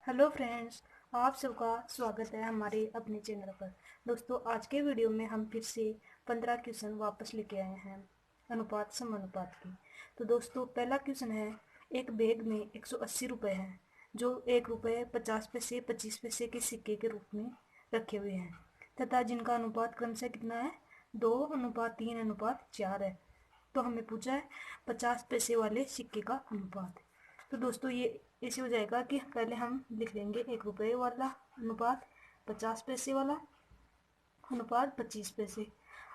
Hello friends, आप सबका स्वागत है हमारे अपने चैनल पर। दोस्तों, आज के वीडियो में हम फिर से 15 क्वेश्चन वापस लेके आए हैं अनुपात समानुपात की। तो दोस्तों, पहला क्वेश्चन है, एक बैग में 180 रुपये हैं जो 1 रुपये 50 पैसे 25 पैसे के सिक्के के रूप में रखे हुए हैं तथा जिनका अनुपात क्रमशः कितना है, 2:3:4 है। तो हमें पूछा है 50 पैसे वाले सिक्के का अनुपात। तो दोस्तों, ये ऐसे हो जाएगा कि पहले हम लिख लेंगे 1 रुपये वाला अनुपात, 50 पैसे वाला अनुपात, 25 पैसे।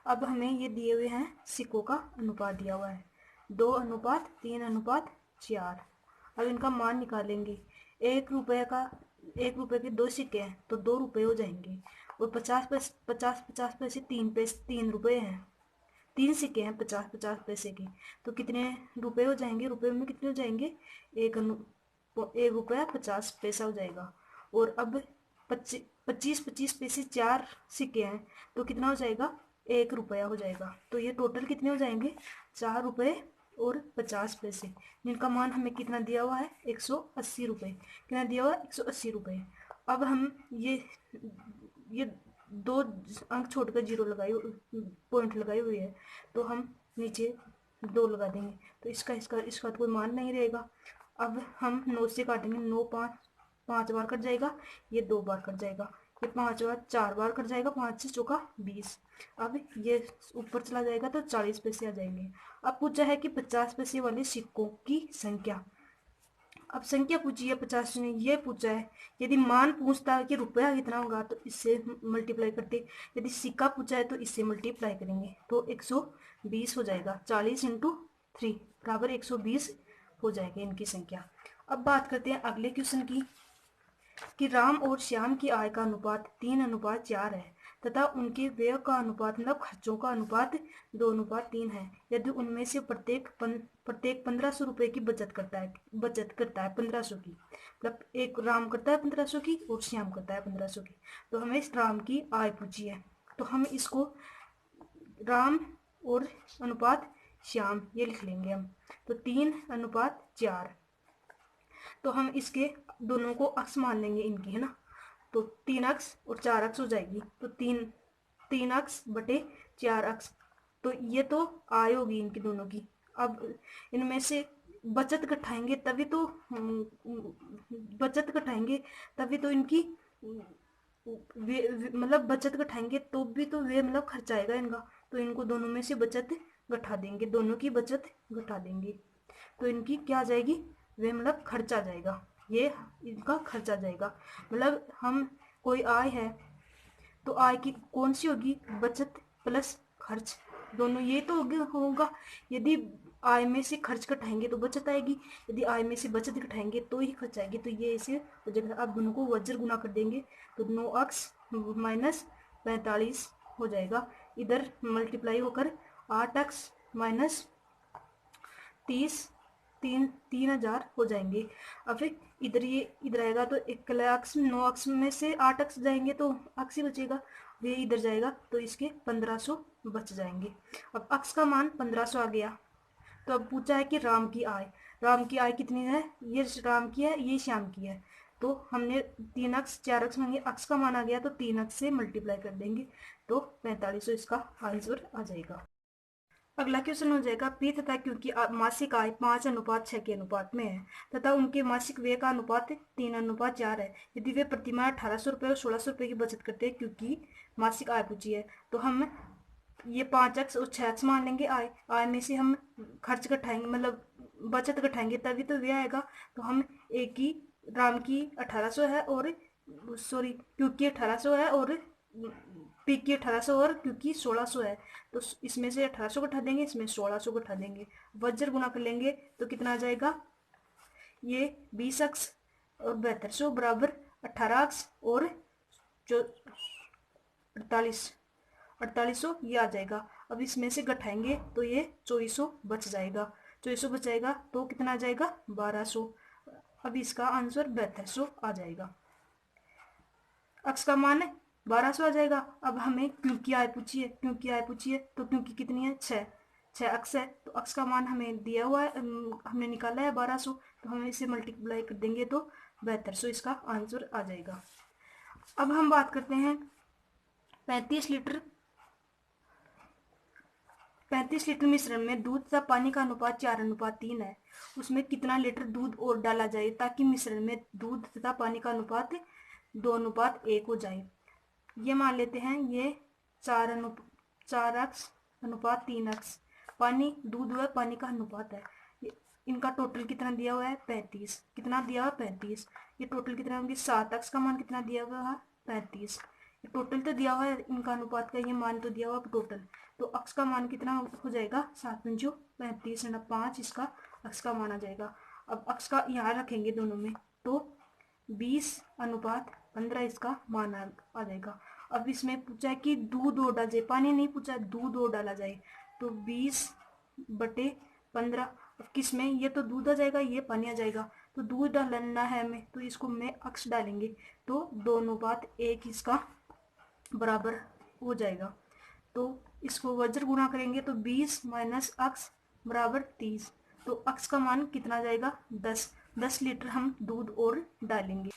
अब हमें ये दिए हुए हैं सिक्कों का अनुपात दिया हुआ है 2:3:4। अब इनका मान निकालेंगे। 1 रुपये के 2 सिक्के हैं तो 2 रुपये हो जाएंगे। और 50 पैसे 3 रुपये हैं। 3 सिक्के हैं 50 पैसे के, तो कितने रुपए हो जाएंगे, रुपए में कितने हो जाएंगे, 1 रुपया 50 पैसा हो जाएगा। और अब 25 पैसे 4 सिक्के हैं तो कितना हो जाएगा, 1 रुपया हो जाएगा। तो ये टोटल कितने हो जाएंगे, 4 रुपये और 50 पैसे, जिनका मान हमें कितना दिया हुआ है, 180 रुपये। कितना दिया हुआ है, 180 रुपये। अब हम ये 2 अंक छोड़कर जीरो लगाई, पॉइंट लगाई हुई है, तो हम नीचे 2 लगा देंगे। तो इसका तो कोई मान नहीं रहेगा। अब हम 9 से काटेंगे, 9 5 बार कट जाएगा, ये 2 बार कट जाएगा, ये 5 बार 4 बार कट जाएगा, 5 से चौका 20। अब ये ऊपर चला जाएगा तो 40 पैसे आ जाएंगे। अब पूछा है कि 50 पैसे वाले सिक्कों की संख्या। अब संख्या पूछी है 50 ने, ये पूछा है। यदि मान पूछता है कि रुपया कितना होगा तो इससे मल्टीप्लाई करते, यदि सिक्का पूछा है तो इससे मल्टीप्लाई करेंगे तो 120 हो जाएगा। 40 × 3 बराबर 120 हो जाएगा इनकी संख्या। अब बात करते हैं अगले क्वेश्चन की, कि राम और श्याम की आय का अनुपात 3:4 है तथा उनके व्यय का अनुपात मतलब खर्चों का अनुपात 2:3 है। यदि उनमें से प्रत्येक 1500 रुपये की बचत करता है 1500 की, मतलब एक राम करता है 1500 की और श्याम करता है 1500 की। तो हमें इस राम की आय पूछी है, तो हम इसको राम और अनुपात श्याम ये लिख लेंगे हम। तो 3:4, तो हम इसके दोनों को अक्स मान लेंगे इनकी, है ना। तो 3 अक्स और 4 अक्स हो जाएगी, तो 3 अक्स बटे 4 अक्स। तो ये तो आय होगी इनकी दोनों की। अब इनमें से बचत घटाएंगे तभी तो इनकी मतलब बचत घटाएंगे तो भी तो वे मतलब खर्चा आएगा इनका। तो इनको दोनों में से बचत घटा देंगे, दोनों की बचत घटा देंगे, तो इनकी क्या आ जाएगी, वे मतलब खर्चा जाएगा, ये इनका खर्चा जाएगा। मतलब हम कोई आय है तो आय की कौन सी होगी, बचत प्लस खर्च, दोनों ये तो होगा। यदि आय में से खर्च घटाएंगे तो बचत आएगी, यदि आय में से बचत घटाएंगे तो ही खर्च आएगी। तो ये ऐसे हो जाएगा। अब दोनों को वज्र गुना कर देंगे तो 9 अक्स माइनस 45 हो जाएगा। इधर मल्टीप्लाई होकर 8 अक्स माइनस 30 3,000 हो जाएंगे। अब फिर इधर आएगा तो एक अक्स 9 अक्स में से 8 अक्स जाएंगे तो अक्स ही बचेगा, ये इधर जाएगा तो इसके 1500 बच जाएंगे। अब अक्स का मान 1500 आ गया। तो अब पूछा है कि राम की आय कितनी है, ये राम की है, ये श्याम की है। तो हमने 3 अक्स 4 अक्स मांगे, अक्स का मान आ गया तो 3 अक्स से मल्टीप्लाई कर देंगे तो 4500 इसका आंसर आ जाएगा। अगला क्वेश्चन हो जाएगा, पी तथा क्यू की मासिक आय 5:6 के अनुपात में है तथा उनके मासिक व्यय का अनुपात 3:4 है। यदि वे प्रतिमाह 1800 रुपये और 1600 रुपये की बचत करते हैं, क्योंकि मासिक आय पूछी है, तो हम ये 5 अक्स और 6 अक्स मान लेंगे। आय में से हम खर्च घटाएंगे मतलब बचत घटाएंगे तभी तो व्यय आएगा। तो हम एक ही राम की 1800 है और सॉरी क्यू की 1800 है और पी की 1800 और क्यू की 1600 है। तो इसमें से 1800 घटा देंगे, इसमें 1600 घटा देंगे, वज्र गुना कर लेंगे तो कितना आ जाएगा, ये 20 अक्स और 7200 बराबर 18 अक्स और 4800 ये आ जाएगा। अब इसमें से घटाएंगे तो ये 2400 बच जाएगा। 2400 बच जाएगा तो कितना आ जाएगा, 1200। अब इसका आंसर 7200 आ जाएगा। अक्स का मान 1200 आ जाएगा। अब हमें क्यू की आय पूछी है, तो क्यू की कितनी है, 6 अक्स है, तो अक्स का मान हमें दिया हुआ है, हमने निकाला है 1200, तो हम इसे मल्टीप्लाई कर देंगे तो 72। सो इसका आंसर आ जाएगा। अब हम बात करते हैं 35 लीटर 35 लीटर मिश्रण में दूध तथा पानी का अनुपात 4:3 है। उसमें कितना लीटर दूध और डाला जाए ताकि मिश्रण में दूध तथा पानी का अनुपात 2:1 हो जाए। ये मान लेते हैं ये 4:3 पानी दूध व पानी का अनुपात है। इनका टोटल कितना दिया हुआ है 35। कितना दिया हुआ 35। ये टोटल कितना होंगे 7x का मान कितना दिया हुआ है 35। ये टोटल तो दिया हुआ है इनका अनुपात का, ये मान तो दिया हुआ टोटल। तो x का मान कितना हो जाएगा 7×35 है ना 5 इसका x का मान आ जाएगा। अब x का यहाँ रखेंगे दोनों में तो 20:15 इसका मान आ जाएगा। अब इसमें पूछा है कि दूध और डाला जाए, पानी नहीं पूछा, दूध और डाला जाए तो 20/15। अब किस में ये तो दूध आ जाएगा ये पानी आ जाएगा, तो दूध डालना है हमें तो इसको में अक्स डालेंगे तो 2:1 इसका बराबर हो जाएगा। तो इसको वज्र गुणा करेंगे तो 20 - अक्स बराबर 30। तो अक्स का मान कितना आ जाएगा 10 लीटर हम दूध और डालेंगे।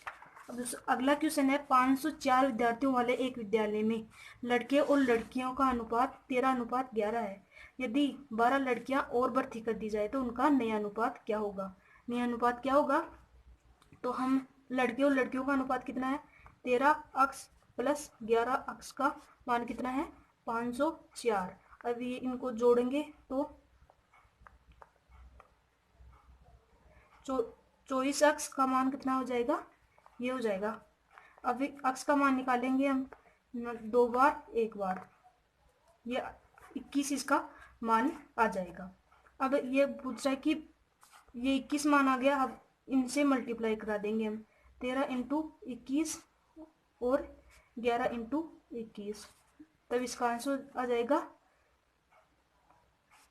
अब अगला क्वेश्चन है 504 विद्यार्थियों वाले एक विद्यालय में लड़के और लड़कियों का अनुपात 13:11 है। यदि 12 लड़कियां और भर्ती कर दी जाए तो उनका नया अनुपात क्या होगा। नया अनुपात क्या होगा तो हम लड़के और लड़कियों का अनुपात कितना है 13x + 11x का मान कितना है 504। अब ये इनको जोड़ेंगे तो 24x का मान कितना हो जाएगा ये हो जाएगा। अब x का मान निकालेंगे हम 2 बार 1 बार, ये 21 इसका मान आ जाएगा। अब ये पूछ रहा है कि ये 21 मान आ गया, अब इनसे मल्टीप्लाई करा देंगे हम 13 × 21 और 11 × 21, तब इसका आंसर आ जाएगा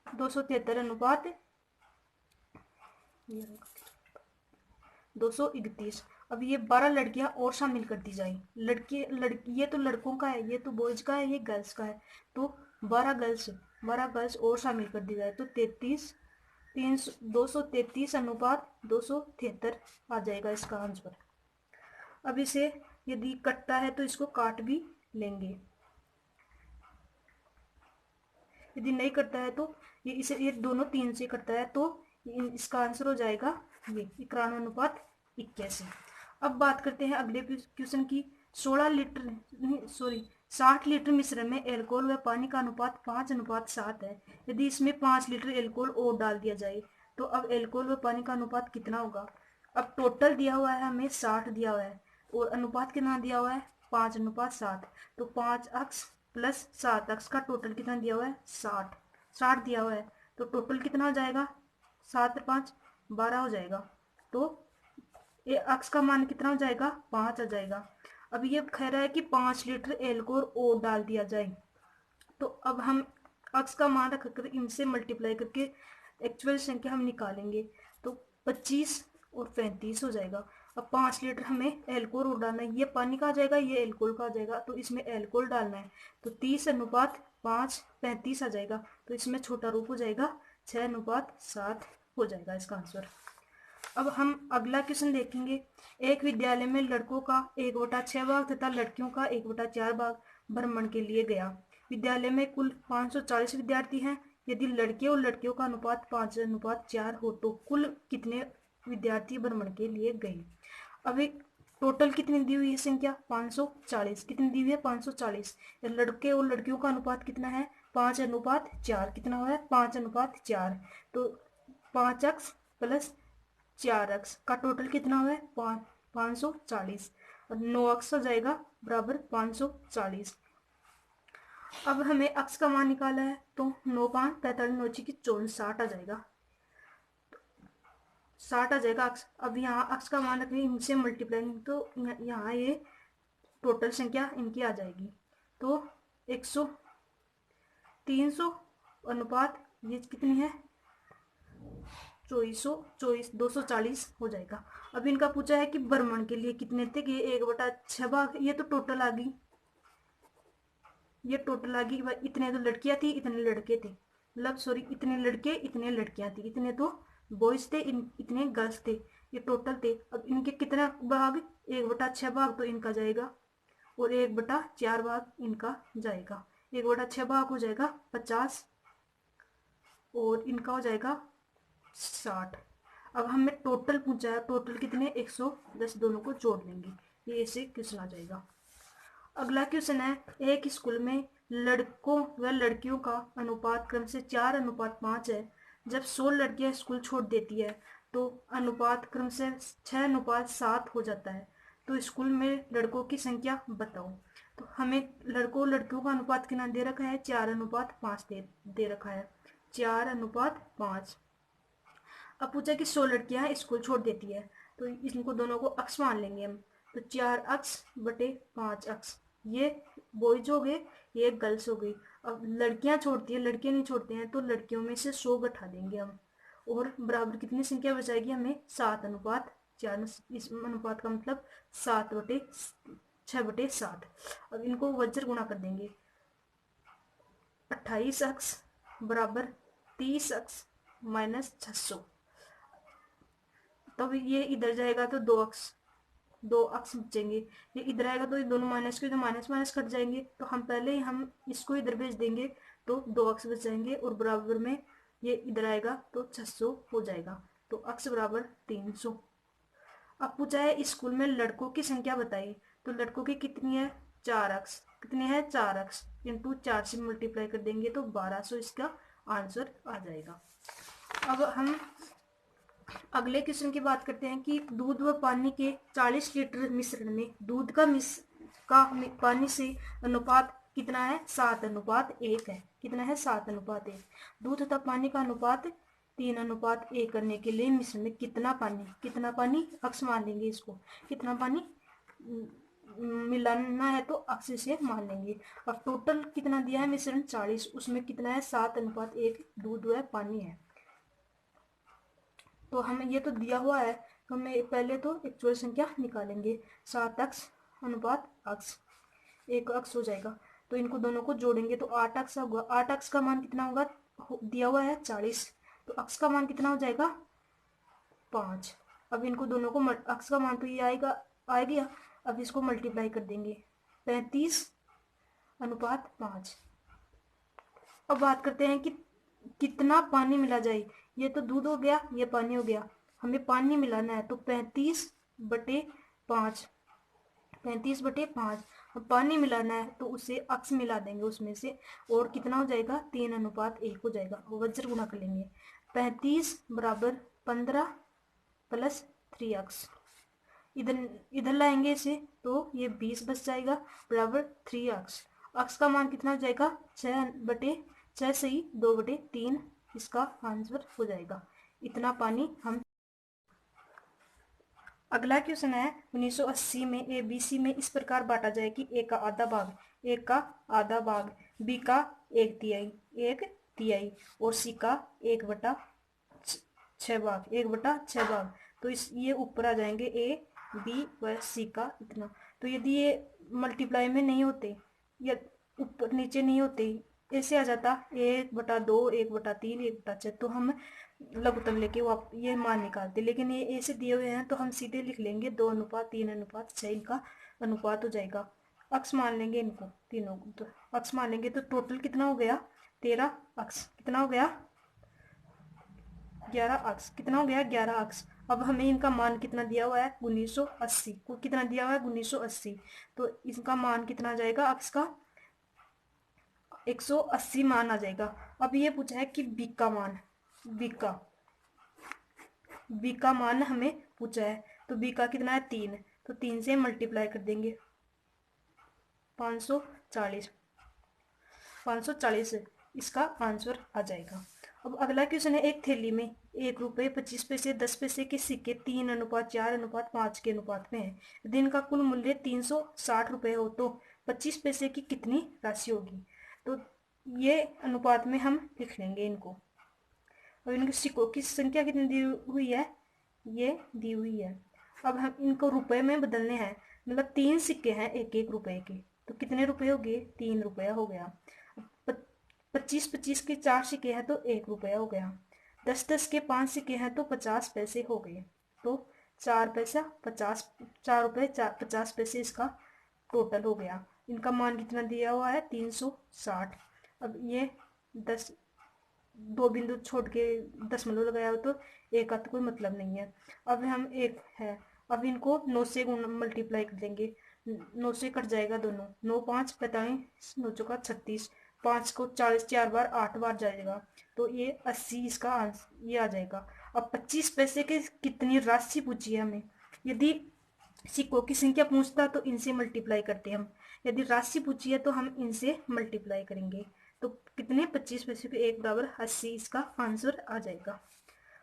231। अब ये 12 लड़कियां और शामिल कर दी जाए। लड़की ये तो लड़कों का है, ये तो बॉयज का है, ये गर्ल्स का है, तो 12 गर्ल्स और शामिल कर दी जाए तो 233:273 आ जाएगा इसका आंसर। अब इसे यदि कटता है तो इसको काट भी लेंगे, यदि नहीं कटता है तो ये दोनों 3 से कटता है तो इसका आंसर हो जाएगा ये 91:81। अब बात करते हैं अगले क्वेश्चन की। 60 लीटर मिश्रण में एल्कोहल व पानी का अनुपात 5:7 है। यदि इसमें 5 लीटर एल्कोहल और डाल दिया जाए तो अब एल्कोहल व पानी का अनुपात कितना होगा। अब टोटल दिया हुआ है हमें 60 दिया हुआ है और अनुपात कितना दिया हुआ है 5:7। तो 5x + 7x का टोटल कितना दिया हुआ है 60 दिया हुआ है, तो टोटल कितना हो जाएगा 7 × 5 = 12 हो जाएगा। तो ये x का मान कितना हो जाएगा 5 आ जाएगा। अब ये कह रहा है कि 5 लीटर एल्कोहल और डाल दिया जाए, तो अब हम x का मान रखकर इनसे मल्टीप्लाई करके एक्चुअल संख्या हम निकालेंगे तो 25 और 35 हो जाएगा। अब 5 लीटर हमें एल्कोहल और डालना है, ये पानी का आ जाएगा ये एल्कोहल का आ जाएगा, तो इसमें एल्कोहल डालना है तो 30:5 35 आ जाएगा, तो इसमें छोटा रूप हो जाएगा 6:7 हो जाएगा इसका आंसर। अब हम अगला क्वेश्चन देखेंगे। एक विद्यालय में लड़कों का 1/6 भाग तथा लड़कियों का 1/4 भाग भ्रमण के लिए गया। विद्यालय में कुल 540 विद्यार्थी हैं। यदि लड़के और लड़कियों का अनुपात 5:4 हो तो कुल कितने विद्यार्थी भ्रमण के लिए गए। अभी टोटल कितनी दी हुई है संख्या 540, कितनी दी हुई है 540। लड़के और लड़कियों का अनुपात कितना है 5:4, कितना हुआ है 5:4, तो 5x + 4x का टोटल कितना हुआ है 540 और 9x हो जाएगा बराबर 540। अब हमें x का मान निकाला है तो 9×5 = 45, 9 × 4 = 60 आ जाएगा, 60 आ जाएगा x। अब यहाँ x का मान रखने इनसे मल्टीप्लाई तो यहाँ ये टोटल संख्या इनकी आ जाएगी तो 300 अनुपात ये कितनी है 240 हो जाएगा। अब इनका पूछा है कि भ्रमण के लिए कितने थे, ये 1/6 भाग, ये तो टोटल आ गई, ये टोटल आ गई। इतने तो लड़कियां थी इतने लड़के थे, मतलब सॉरी इतने लड़के इतने लड़कियां थी, इतने तो बॉयज थे इतने गर्ल्स थे, ये टोटल थे। अब इनके कितना भाग, 1/6 भाग तो इनका जाएगा और 1/4 भाग इनका जाएगा। 1/6 भाग हो जाएगा 50 और इनका हो जाएगा 60। अब हमें टोटल पूछा है, टोटल कितने 110, दोनों को जोड़ लेंगे, ये ऐसे क्वेश्चन आ जाएगा। अगला क्वेश्चन है, एक स्कूल में लड़कों व लड़कियों का अनुपात क्रम से 4:5 है। जब 100 लड़कियां स्कूल छोड़ देती है तो अनुपात क्रम से 6:7 हो जाता है। तो स्कूल में लड़कों की संख्या बताओ। तो हमें लड़कों लड़कियों का अनुपात कितना दे रखा है, 4:5 दे रखा है, 4:5। अब पूछा कि 100 लड़कियां स्कूल छोड़ देती है, तो इनको दोनों को अक्स मान लेंगे हम। तो 4x/5 ये बॉयज हो गए, ये गर्ल्स हो गई। अब लड़कियां छोड़ती है, लड़के नहीं छोड़ते हैं, तो लड़कियों में से 100 घटा देंगे हम और बराबर कितनी संख्या बचाएगी हमें, 7:4। इस अनुपात का मतलब 7/6/7। अब इनको वज्र गुणा कर देंगे, 28x बराबर 30x माइनस 600। तब ये इधर जाएगा तो 2x बचेंगे, ये इधर आएगा तो ये दोनों माइनस के, तो माइनस माइनस कट जाएंगे। तो हम पहले ही हम इसको इधर भेज देंगे तो 2x बच जाएंगे और बराबर में ये इधर आएगा तो 600 हो जाएगा। तो x बराबर 300। अब पूछा है स्कूल में लड़कों की संख्या बताइए। तो लड़कों की कितनी है, 4x। कितनी है, 4x इंटू 4 से मल्टीप्लाई कर देंगे तो 1200 इसका आंसर आ जाएगा। अब हम अगले क्वेश्चन की बात करते हैं कि दूध व पानी के 40 लीटर मिश्रण में दूध का पानी से अनुपात कितना है, 7:1 है। कितना है, 7:1। दूध तथा पानी का अनुपात 3:1 करने के लिए मिश्रण में कितना पानी अक्स मान लेंगे इसको, कितना पानी मिलाना है तो अक्स से मान लेंगे। अब टोटल कितना दिया है मिश्रण 40, उसमें कितना है 7:1 दूध व पानी है। तो हमें ये तो दिया हुआ है, तो हमें पहले तो एक जोड़ संख्या निकालेंगे, 7x/x, एक अक्स हो जाएगा। तो इनको दोनों को जोड़ेंगे तो 8x होगा। 8x का मान कितना होगा, दिया हुआ है 40, तो x का मान कितना हो जाएगा 5। अब इनको दोनों को x का मान तो ये आ गया। अब इसको मल्टीप्लाई कर देंगे, 35:5। अब बात करते हैं कि कितना पानी मिला जाए। ये तो दूध हो गया, ये पानी हो गया, हमें पानी मिलाना है तो 35/5। 35/5 अब पानी मिलाना है तो उसे अक्स मिला देंगे उसमें से, और कितना हो जाएगा 3:1 हो जाएगा। वज्र गुणा कर लेंगे, 35 बराबर 15 प्लस 3x। इधर इधर लाएंगे इसे तो ये 20 बच जाएगा बराबर 3x। x का मान कितना हो जाएगा, 6 सही 2/3 इसका आंसर हो जाएगा। इतना पानी हम। अगला क्वेश्चन है, 1980 में ABC में इस प्रकार बांटा जाए कि ए का आधा भाग, बी का 1/3 और सी का 1/6 भाग। तो इस ये ऊपर आ जाएंगे A B व C का इतना। तो यदि ये मल्टीप्लाई में नहीं होते या ऊपर नीचे नहीं होते, ऐसे आ जाता 1/2, 1/3, 1/6, तो हम लघुत्तम लेके ये मान निकालते। लेकिन ये ऐसे दिए हुए हैं तो हम सीधे लिख लेंगे 2:3:6 इनका अनुपात हो जाएगा। अक्स मान लेंगे इनको तीनों को, तो अक्स मान लेंगे तो टोटल कितना हो गया 13 अक्स। कितना हो गया 11 अक्स। कितना हो गया 11 अक्स। अब हमें इनका मान कितना दिया हुआ है 1980 को, कितना दिया हुआ है 1980, तो इसका मान कितना आ जाएगा अक्स का 180 मान आ जाएगा। अब ये पूछा है कि बी का मान हमें पूछा है, तो बी का कितना है 3, तो 3 से मल्टीप्लाई कर देंगे 540 इसका आंसर आ जाएगा। अब अगला क्वेश्चन है, एक थैली में 1 रुपये 25 पैसे 10 पैसे के सिक्के 3:4:5 के अनुपात में है। यदि इनका कुल मूल्य 360 रुपये हो तो 25 पैसे की कितनी राशि होगी। तो ये अनुपात में हम लिख लेंगे इनको। और इनके सिक्कों की संख्या कितनी दी हुई है, ये दी हुई है। अब हम इनको रुपए में बदलने हैं, मतलब 3 सिक्के हैं 1-1 रुपए के, तो कितने रुपए हो गए 3 रुपया हो गया। 25-25 के 4 सिक्के हैं तो 1 रुपया हो गया। 10-10 के 5 सिक्के हैं तो 50 पैसे हो गए। तो ₹4.50, ₹4.50 इसका टोटल हो गया। इनका मान कितना दिया हुआ है? 360। अब ये 10, 2 बिंदु छोड़ के दशमलव लगाया हो तो एक का तो कोई मतलब नहीं है। अब हम एक है, अब इनको 9 से मल्टीप्लाई कर देंगे। 9 से कट जाएगा दोनों, 9 5 45, 9 चौका 36, 5 को 40 4 बार 8 बार जाएगा, तो ये 80 इसका आंसर ये आ जाएगा। अब 25 पैसे के कितनी राशि पूछी है हमें। यदि सिक्कों की संख्या पूछता तो इनसे मल्टीप्लाई करते हम, यदि राशि पूछी है तो हम इनसे मल्टीप्लाई करेंगे। तो कितने? 25 पैसे के 1 बराबर 80 इसका आंसर आ जाएगा।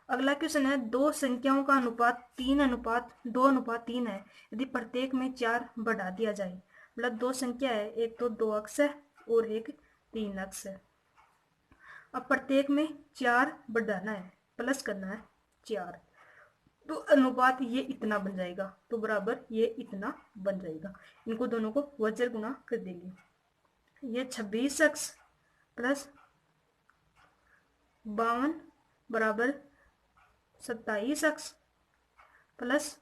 अगला क्वेश्चन है, दो संख्याओं का अनुपात 3:2:3 है। यदि प्रत्येक में 4 बढ़ा दिया जाए, मतलब दो संख्या है, एक तो 2 अक्ष है और एक 3 अक्ष है। अब प्रत्येक में 4 बढ़ाना है, प्लस करना है 4, तो अनुपात ये इतना बन जाएगा, तो बराबर ये इतना बन जाएगा। इनको दोनों को वज्र गुणा कर देंगे। ये 26 अक्ष प्लस 52 बराबर 27 अक्ष प्लस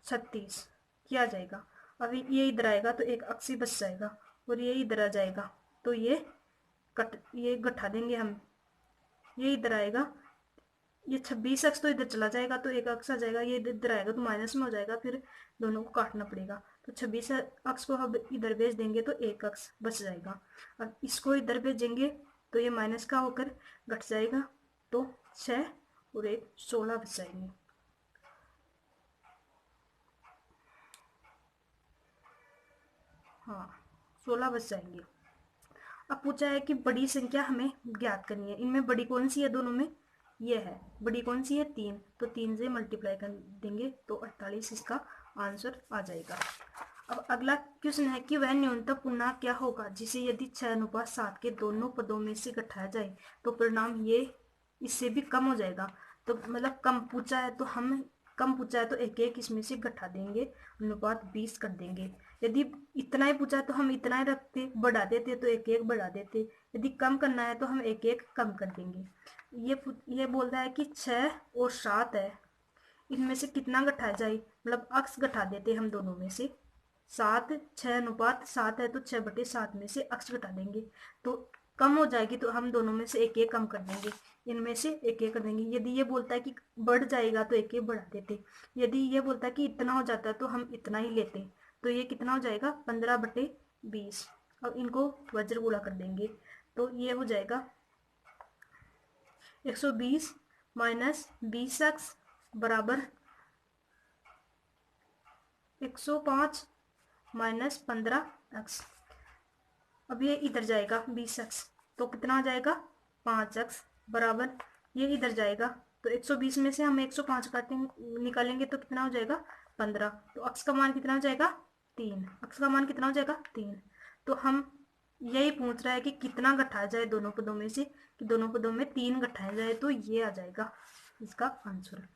36 क्या आ जाएगा। अब ये इधर आएगा तो एक अक्ष ही बच जाएगा, और ये इधर आ जाएगा तो ये घटा देंगे हम, ये इधर आएगा, ये 26 अक्ष तो इधर चला जाएगा तो एक अक्ष आ जाएगा, ये इधर आएगा तो माइनस में हो जाएगा, फिर दोनों को काटना पड़ेगा। तो 26 अक्ष को हम इधर भेज देंगे तो एक अक्ष बच जाएगा। अब इसको इधर भेजेंगे तो ये माइनस का होकर घट जाएगा, तो 6 और 1 16 बच जाएंगे। हाँ 16 बच जाएंगे। अब पूछा है कि बड़ी संख्या हमें ज्ञात करनी है, इनमें बड़ी कौन सी है? दोनों में ये है, बड़ी कौन सी है? 3, तो 3 से मल्टीप्लाई कर देंगे तो 48 इसका आंसर आ जाएगा। अब अगला क्वेश्चन है कि वह न्यूनतम पूर्णांक क्या होगा जिसे यदि 6:7 के दोनों पदों में से घटाया जाए तो परिणाम ये इससे भी कम हो जाएगा। तो मतलब कम पूछा है तो हम कम पूछा है तो एक एक इसमें से घटा देंगे, अनुपात 20 कर देंगे। यदि इतना ही पूछा तो हम इतना ही रखते, बढ़ा देते तो एक एक बढ़ा देते। यदि कम करना है तो हम एक एक कम कर देंगे। ये बोल रहा है कि 6 और 7 है, इनमें से कितना घटाया जाए, मतलब अक्स घटा देते हम दोनों में से। 7 6:7 है तो 6/7 में से अक्स घटा देंगे तो कम हो जाएगी, तो हम दोनों में से एक एक कम कर देंगे, इनमें से एक एक कर देंगे। यदि ये बोलता है कि बढ़ जाएगा तो एक एक बढ़ा देते, यदि ये बोलता है कि इतना हो जाता है तो हम इतना ही लेते। तो ये कितना हो जाएगा? 15/20। अब इनको वज्र गुणा कर देंगे तो ये हो जाएगा 120 माइनस 20 अक्स बराबर 105 माइनस 15 अक्स। अब ये इधर जाएगा 20 अक्स तो कितना आ जाएगा? 5 अक्स बराबर ये इधर जाएगा तो 120 में से हम 105 काटेंगे निकालेंगे तो कितना हो जाएगा? 15। तो अक्स का मान कितना हो जाएगा? 3। अक्स का मान कितना हो जाएगा? 3। तो हम यही पूछ रहा है कि कितना घटाया जाए दोनों पदों में से, कि दोनों पदों में 3 घटाया जाए तो ये आ जाएगा इसका आंसर।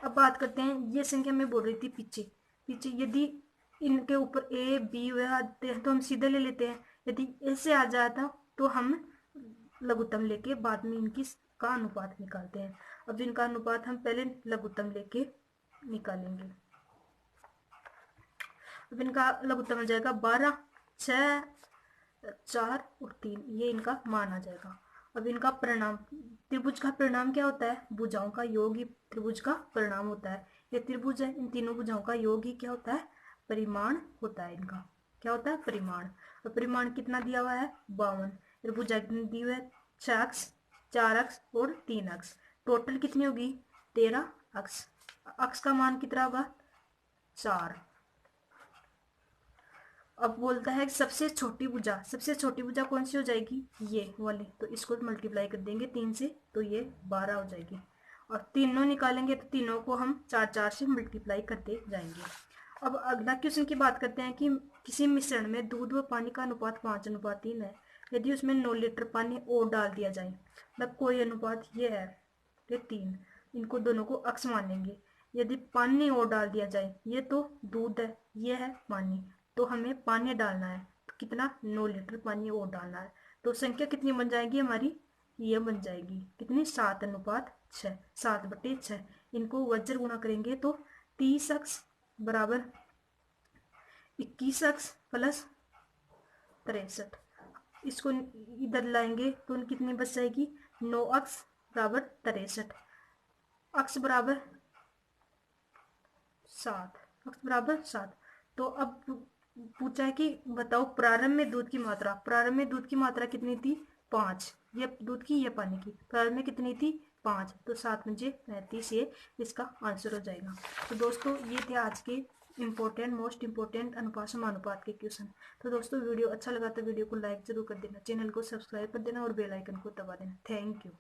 अब बात करते हैं, ये संख्या मैं बोल रही थी पीछे पीछे, यदि इनके ऊपर ए बी वह आते हैं तो हम सीधे ले लेते हैं, यदि ऐसे आ जाता तो हम लघुत्तम लेके बाद में इनकी का अनुपात निकालते हैं। अब इनका अनुपात हम पहले लघुत्तम लेके निकालेंगे। अब इनका लघुत्तम आ जाएगा 12, 6, 4 और 3, ये इनका मान आ जाएगा। अब इनका परिणाम, त्रिभुज का परिणाम क्या होता है? भुजाओं का योग ही त्रिभुज का परिणाम होता है। ये त्रिभुज है, इन तीनों भुजाओं का योग ही क्या होता है? परिमाण होता है। इनका क्या होता है? परिमाण। और परिमाण कितना दिया हुआ है? 52। भुजा कितनी दी हुई है? 6 अक्ष, 4 अक्ष और 3 अक्ष, टोटल कितनी होगी? 13 अक्ष। अक्ष का मान कितना होगा? 4। अब बोलता है सबसे छोटी भुजा कौन सी हो जाएगी? ये वाली, तो इसको मल्टीप्लाई कर देंगे 3 से तो ये 12 हो जाएगी, और तीनों निकालेंगे तो तीनों को हम 4 4 से मल्टीप्लाई करते जाएंगे। अब अगला क्वेश्चन की बात करते हैं कि किसी मिश्रण में दूध व पानी का अनुपात 5:3 है, यदि उसमें 9 लीटर पानी और डाल दिया जाए, मतलब कोई अनुपात ये है, ये 3, इनको दोनों को अक्ष मानेंगे। यदि पानी और डाल दिया जाए, ये तो दूध है, ये है पानी, तो हमें पानी डालना है, तो कितना? 9 लीटर पानी और डालना है, तो संख्या कितनी बन जाएगी हमारी? ये बन जाएगी कितनी? 7:6, 7/6। इनको वज्र गुणा करेंगे तो 30x बराबर 21x प्लस 63। इसको इधर लाएंगे तो कितनी बच जाएगी, 9x बराबर 63, x बराबर 7, x बराबर 7। तो अब पूछा है कि बताओ प्रारंभ में दूध की मात्रा, प्रारंभ में दूध की मात्रा कितनी थी, 5, ये दूध की ये पानी की, प्रारंभ में कितनी थी 5, तो 7 मुझे 35, ये इसका आंसर हो जाएगा। तो दोस्तों ये थे आज के इम्पोर्टेंट मोस्ट इम्पोर्टेंट अनुपात समानुपात के क्वेश्चन। तो दोस्तों वीडियो अच्छा लगा तो वीडियो को लाइक जरूर कर देना, चैनल को सब्सक्राइब कर देना और बेल आइकन को दबा देना। Thank you.